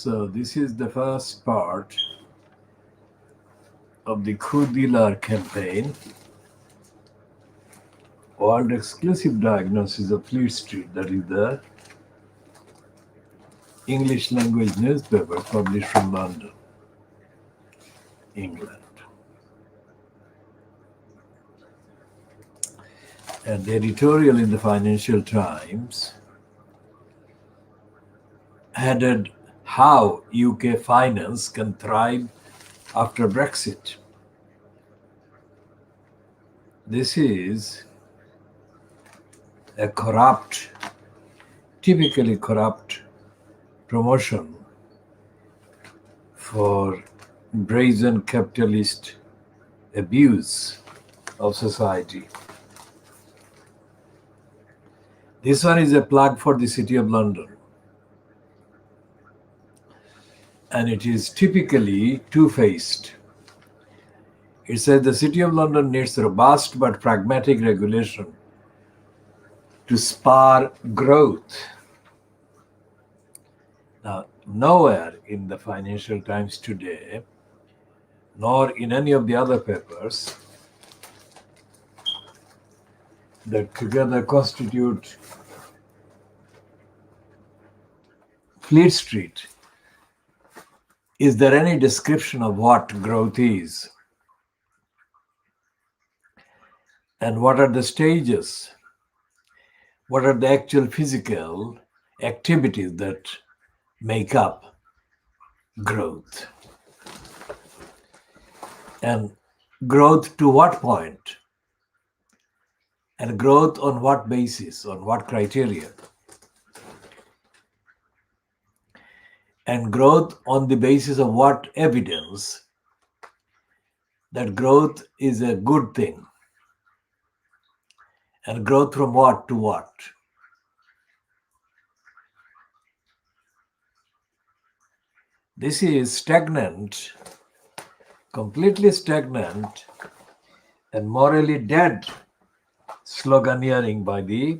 So this is the first part of the Khud campaign, world exclusive diagnosis of Fleet Street, that is the English language newspaper published from London, England. And the editorial in the Financial Times headed How UK Finance Can Thrive After Brexit. This is a typically corrupt promotion for brazen capitalist abuse of society. This one is a plug for the City of London. And it is typically two-faced. It says the City of London needs robust but pragmatic regulation to spur growth. Now, nowhere in the Financial Times today, nor in any of the other papers that together constitute Fleet Street, is there any description of what growth is and what are the stages, what are the actual physical activities that make up growth, and growth to what point, and growth on what basis, on what criteria, and growth on the basis of what evidence that growth is a good thing, and growth from what to what. This is stagnant, completely stagnant, and morally dead sloganeering by the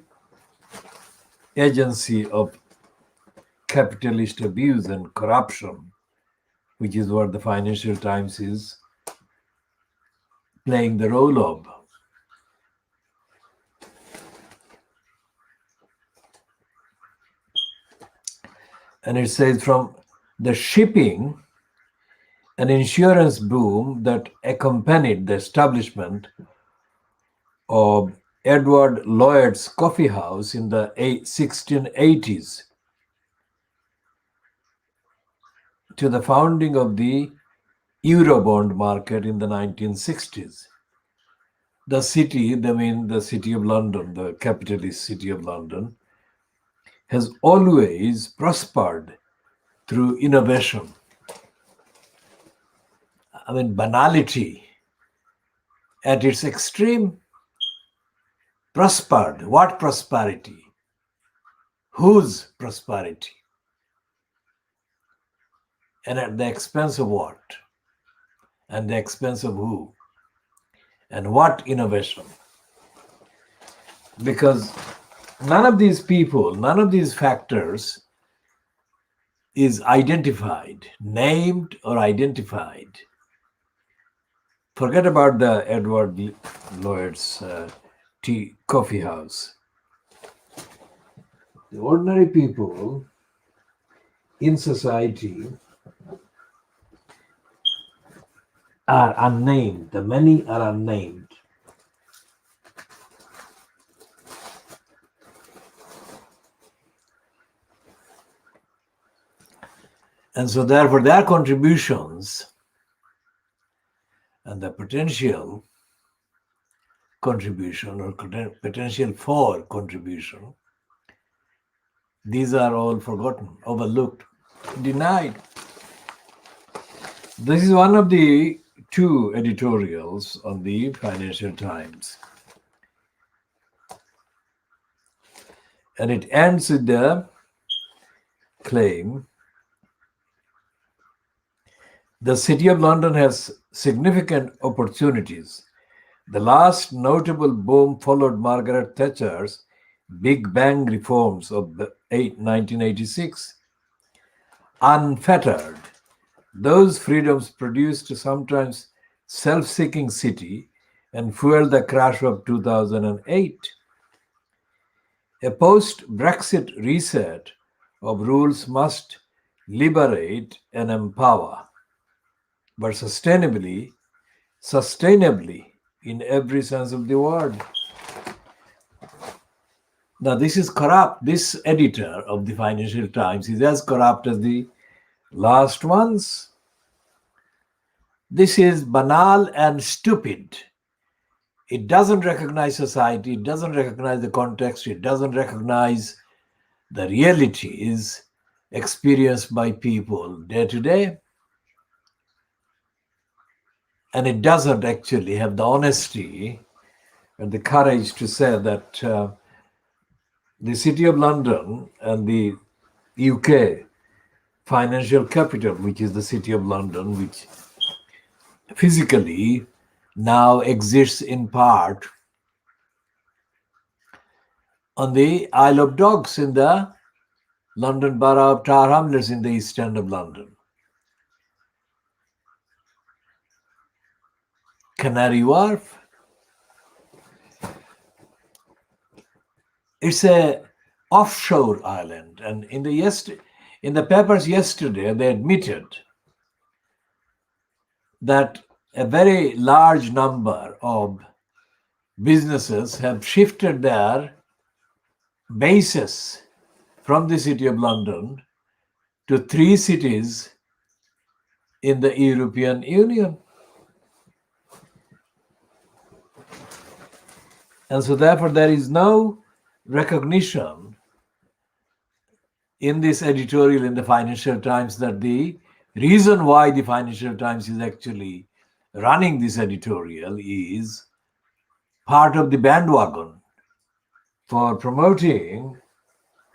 agency of capitalist abuse and corruption, which is what the Financial Times is playing the role of. And it says from the shipping and insurance boom that accompanied the establishment of Edward Lloyd's Coffee House in the 1680s to the founding of the Eurobond market in the 1960s. The city, I mean the City of London, the capitalist City of London, has always prospered through innovation. I mean, banality at its extreme prospered. What prosperity? Whose prosperity? And at the expense of what? And the expense of who? And what innovation? Because none of these people, none of these factors is identified, named or identified. Forget about the Edward Lloyd's coffee house. The ordinary people in society are unnamed. The many are unnamed. And so therefore their contributions and the potential contribution or potential for contribution, these are all forgotten, overlooked, denied. This is one of the two editorials on the Financial Times. And it ends with the claim, the City of London has significant opportunities. The last notable boom followed Margaret Thatcher's Big Bang reforms of the 1986. unfettered. Those freedoms produced a sometimes self-seeking city and fueled the crash of 2008. A post-Brexit reset of rules must liberate and empower, but sustainably in every sense of the word. Now, this is corrupt. This editor of the Financial Times is as corrupt as the last ones. This is banal and stupid. It doesn't recognize society, it doesn't recognize the context, it doesn't recognize the realities experienced by people day to day. And it doesn't actually have the honesty and the courage to say that the City of London and the UK financial capital, which is the City of London, which physically now exists in part on the Isle of Dogs in the London Borough of Tower Hamlets in the east end of London. Canary Wharf. It's a offshore island, and in the papers yesterday they admitted that a very large number of businesses have shifted their bases from the City of London to 3 cities in the European Union. And so therefore there is no recognition in this editorial in the Financial Times that the reason why the Financial Times is actually running this editorial is part of the bandwagon for promoting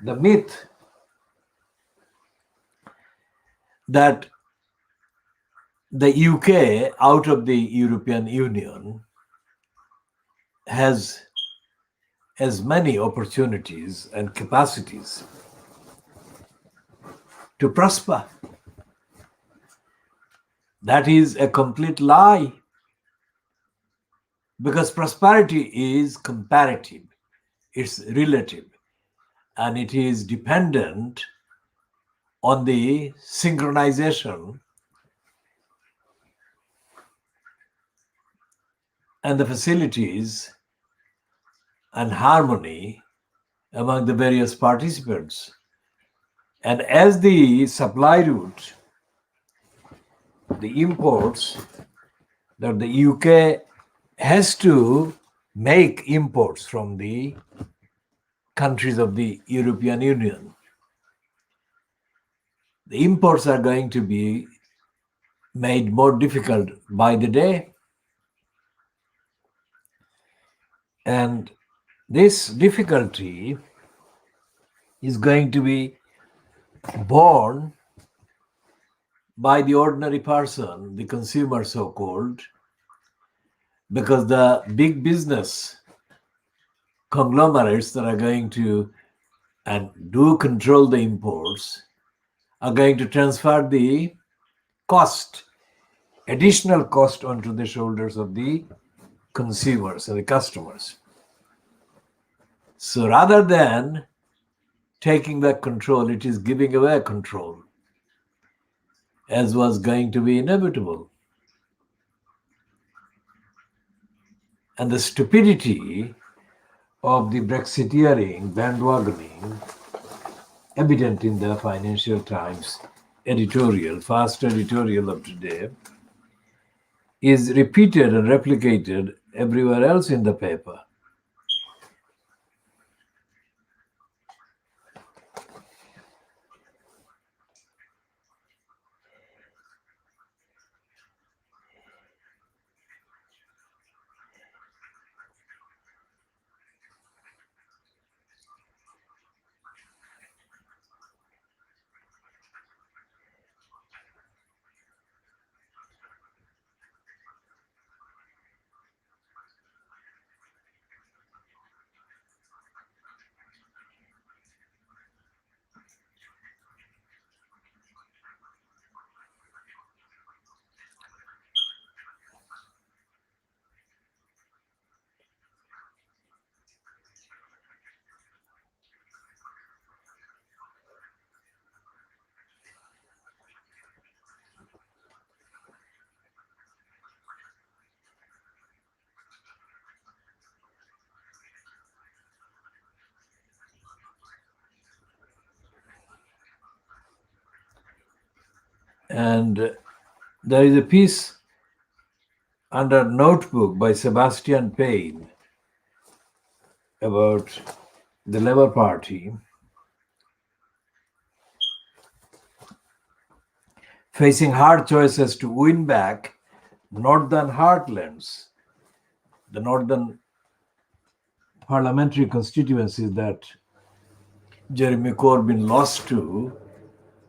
the myth that the UK out of the European Union has as many opportunities and capacities to prosper. That is a complete lie, because prosperity is comparative, it's relative, and it is dependent on the synchronization and the facilities and harmony among the various participants. And as the supply route, the imports that the UK has to make imports from the countries of the European Union, the imports are going to be made more difficult by the day. And this difficulty is going to be borne by the ordinary person, the consumer so-called, because the big business conglomerates that are going to and do control the imports are going to transfer the cost, additional cost onto the shoulders of the consumers and the customers. So rather than taking back control, it is giving away control, as was going to be inevitable. And the stupidity of the Brexiteering, bandwagoning, evident in the Financial Times editorial, fast editorial of today, is repeated and replicated everywhere else in the paper. And there is a piece under Notebook by Sebastian Payne about the Labour Party facing hard choices to win back northern heartlands, the northern parliamentary constituencies that Jeremy Corbyn lost to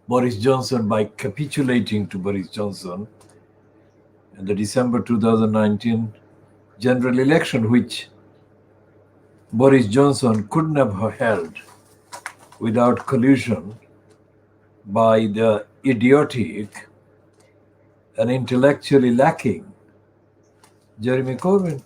Boris Johnson by capitulating to Boris Johnson in the December 2019 general election, which Boris Johnson couldn't have held without collusion by the idiotic and intellectually lacking Jeremy Corbyn.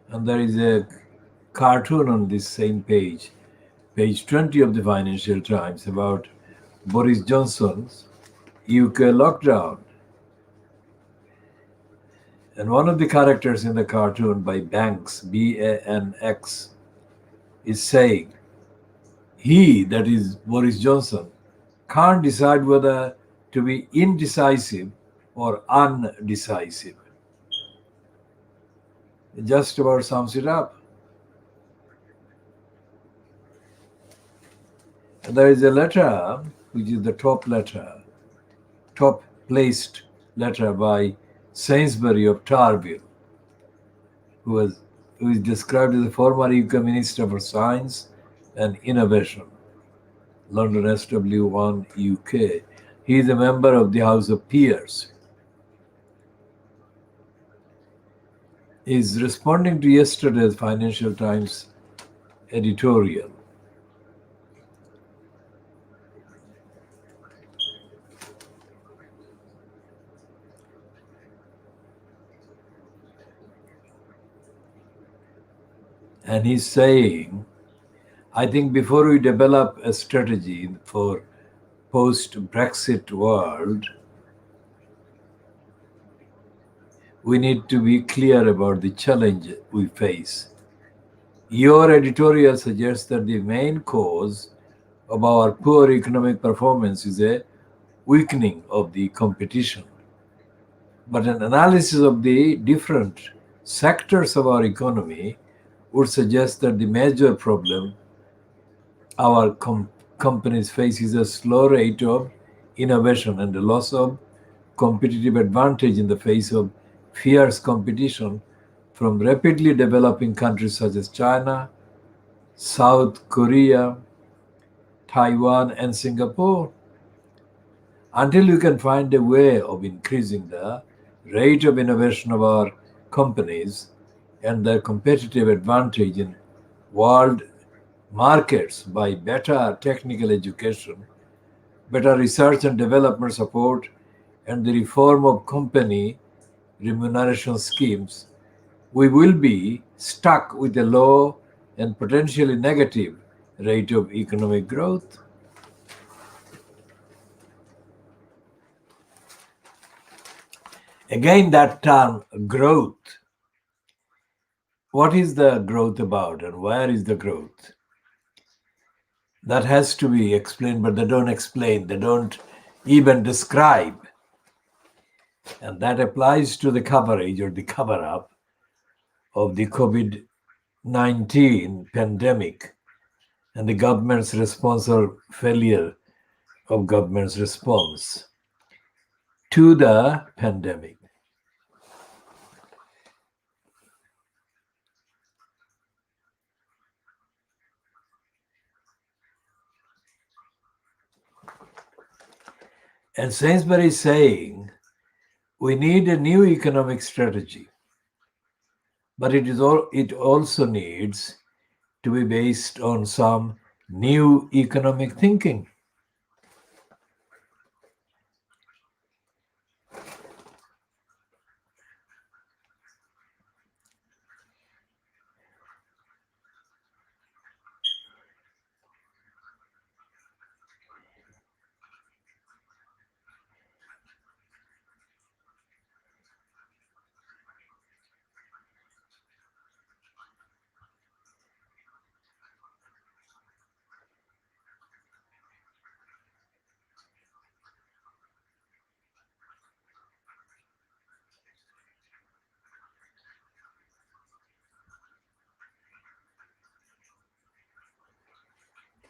And there is a cartoon on this same page, page 20 of the Financial Times, about Boris Johnson's UK lockdown. And one of the characters in the cartoon by Banks, Banx, is saying, he, that is Boris Johnson, can't decide whether to be indecisive or undecisive. It just about sums it up. And there is a letter, which is the top placed letter by Sainsbury of Tarville, who is described as the former UK Minister for Science and Innovation, London SW1 UK. He is a member of the House of Peers. He is responding to yesterday's Financial Times editorial. And he's saying, I think before we develop a strategy for post-Brexit world, we need to be clear about the challenge we face. Your editorial suggests that the main cause of our poor economic performance is a weakening of the competition. But an analysis of the different sectors of our economy would suggest that the major problem our companies face is a slow rate of innovation and the loss of competitive advantage in the face of fierce competition from rapidly developing countries such as China, South Korea, Taiwan, and Singapore. Until you can find a way of increasing the rate of innovation of our companies and their competitive advantage in world markets by better technical education, better research and development support, and the reform of company remuneration schemes, we will be stuck with a low and potentially negative rate of economic growth. Again, that term growth. What is the growth about and where is the growth? That has to be explained, but they don't explain, they don't even describe. And that applies to the coverage or the cover up of the COVID-19 pandemic and the government's response or failure of government's response to the pandemic. And Sainsbury is saying we need a new economic strategy, but it also needs to be based on some new economic thinking.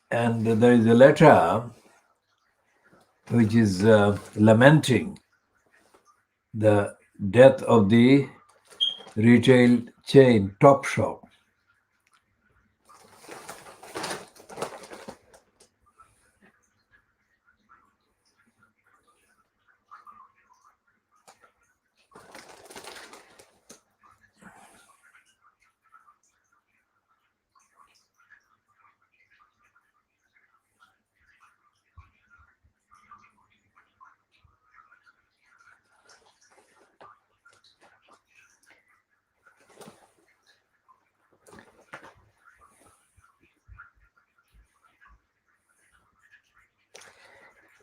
And there is a letter which is lamenting the death of the retail chain Topshop.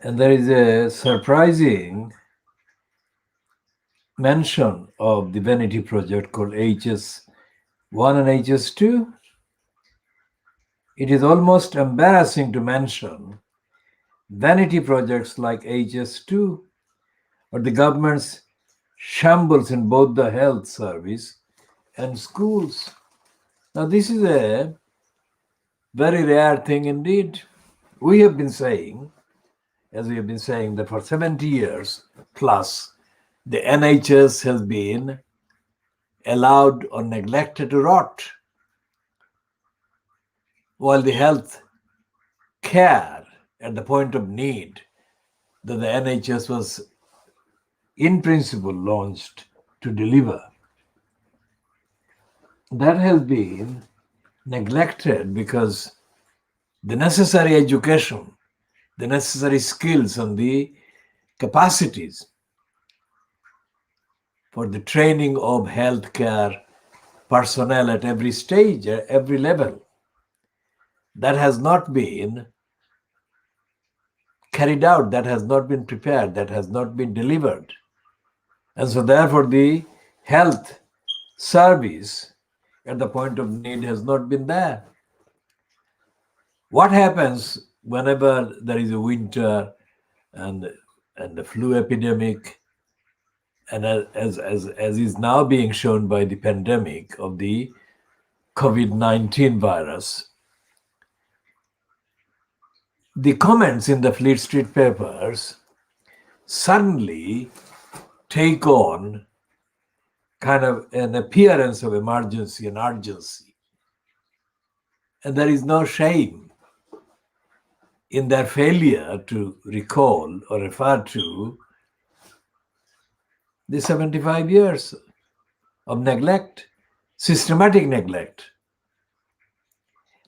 And there is a surprising mention of the vanity project called HS1 and HS2. It is almost embarrassing to mention vanity projects like HS2 or the government's shambles in both the health service and schools. Now, this is a very rare thing indeed. We have been saying, as we have been saying, that for 70 years plus, the NHS has been allowed or neglected to rot, while the health care at the point of need that the NHS was in principle launched to deliver, that has been neglected because the necessary education, the necessary skills and the capacities for the training of healthcare personnel at every stage, at every level, that has not been carried out, that has not been prepared, that has not been delivered. And so therefore the health service at the point of need has not been there. What happens whenever there is a winter and the flu epidemic, and as is now being shown by the pandemic of the COVID-19 virus, the comments in the Fleet Street papers suddenly take on kind of an appearance of emergency and urgency. And there is no shame in their failure to recall or refer to the 75 years of neglect, systematic neglect.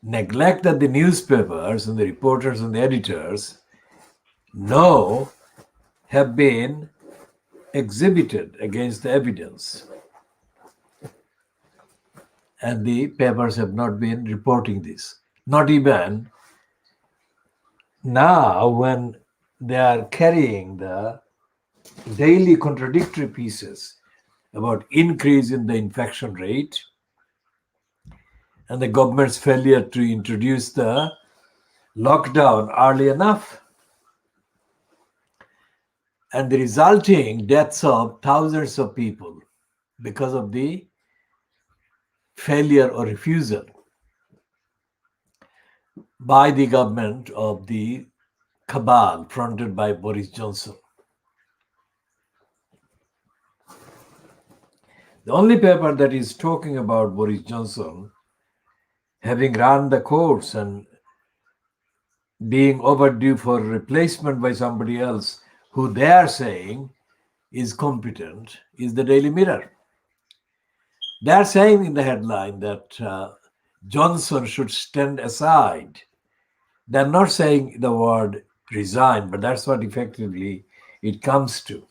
Neglect that the newspapers and the reporters and the editors know have been exhibited against the evidence. And the papers have not been reporting this. Not even now, when they are carrying the daily contradictory pieces about increase in the infection rate and the government's failure to introduce the lockdown early enough, and the resulting deaths of thousands of people because of the failure or refusal by the government of the cabal fronted by Boris Johnson. The only paper that is talking about Boris Johnson having run the course and being overdue for replacement by somebody else who they are saying is competent is the Daily Mirror. They are saying in the headline that Johnson should stand aside. They're not saying the word resign, but that's what effectively it comes to.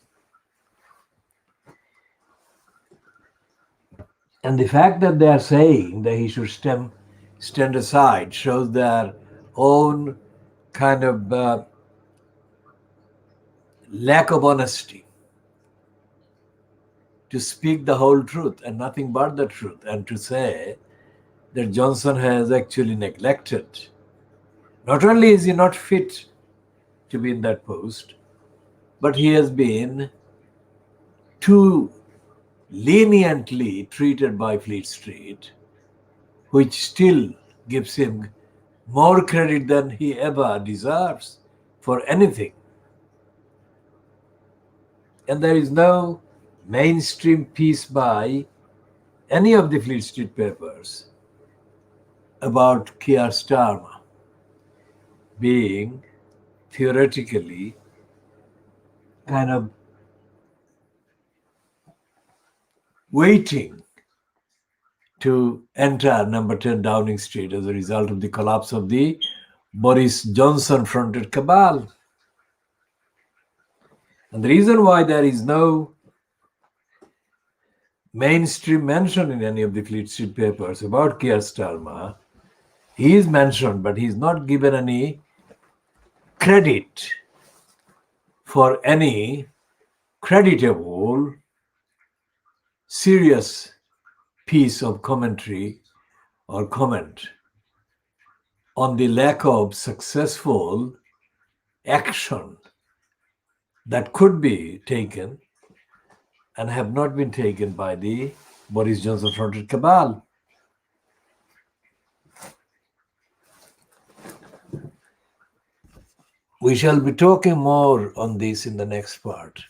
And the fact that they are saying that he should stand aside shows their own kind of lack of honesty to speak the whole truth and nothing but the truth, and to say that Johnson has actually neglected. Not only is he not fit to be in that post, but he has been too leniently treated by Fleet Street, which still gives him more credit than he ever deserves for anything. And there is no mainstream piece by any of the Fleet Street papers about Keir Starmer being theoretically kind of waiting to enter number 10 Downing Street as a result of the collapse of the Boris Johnson fronted cabal. And the reason why there is no mainstream mention in any of the Fleet Street papers about Keir Starmer, he is mentioned, but he is not given any credit for any creditable, serious piece of commentary or comment on the lack of successful action that could be taken and have not been taken by the Boris Johnson fronted cabal. We shall be talking more on this in the next part.